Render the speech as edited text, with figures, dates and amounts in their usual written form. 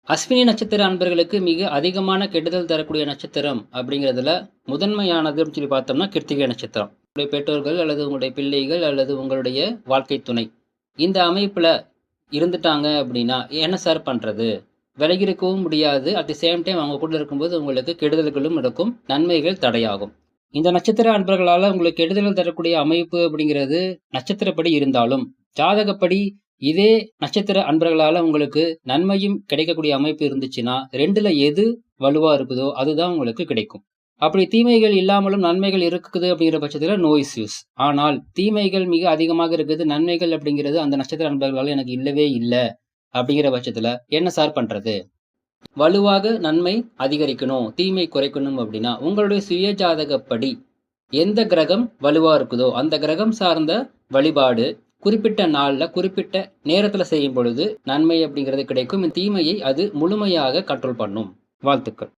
அஸ்வினி நட்சத்திர அன்பர்களுக்கு மிக அதிகமான கெடுதல் தரக்கூடிய நட்சத்திரம் அப்படிங்கிறதுல முதன்மையானதுன்னு சொல்லி பார்த்தோம்னா கிருத்திகை நட்சத்திரம். உங்களுடைய பெற்றோர்கள் அல்லது உங்களுடைய பிள்ளைகள் அல்லது உங்களுடைய வாழ்க்கை துணை இந்த அமைப்பில் இருந்துட்டாங்க அப்படின்னா என்ன சார் பண்ணுறது? விலகி இருக்கவும் முடியாது. அட் தி சேம் டைம் அவங்க கூட இருக்கும்போது உங்களுக்கு கெடுதல்களும் நடக்கும், நன்மைகள் தடையாகும். இந்த நட்சத்திர அன்பர்களால் உங்களுக்கு கெடுதல் தரக்கூடிய அமைப்பு அப்படிங்கிறது நட்சத்திரப்படி இருந்தாலும் ஜாதகப்படி இதே நட்சத்திர அன்பர்களால உங்களுக்கு நன்மையும் கிடைக்கக்கூடிய அமைப்பு இருந்துச்சுன்னா, 2ல எது வலுவா இருக்குதோ அதுதான் உங்களுக்கு கிடைக்கும். அப்படி தீமைகள் இல்லாமலும் நன்மைகள் இருக்குது அப்படிங்கிற பட்சத்துல நோ இஸ்யூஸ். ஆனால் தீமைகள் மிக அதிகமாக இருக்குது, நன்மைகள் அப்படிங்கிறது அந்த நட்சத்திர அன்பர்களால எனக்கு இல்லவே இல்ல அப்படிங்கிற பட்சத்துல என்ன சார் பண்றது? வலுவாக நன்மை அதிகரிக்கணும், தீமை குறைக்கணும் அப்படின்னா உங்களுடைய சுய ஜாதகப்படி எந்த கிரகம் வலுவா இருக்குதோ அந்த கிரகம் சார்ந்த வழிபாடு குறிப்பிட்ட நாள்ல குறிப்பிட்ட நேரத்துல செய்யும் பொழுது நன்மை அப்படிங்கிறது கிடைக்கும். தீமையை அது முழுமையாக கண்ட்ரோல் பண்ணும். வாழ்த்துக்கள்.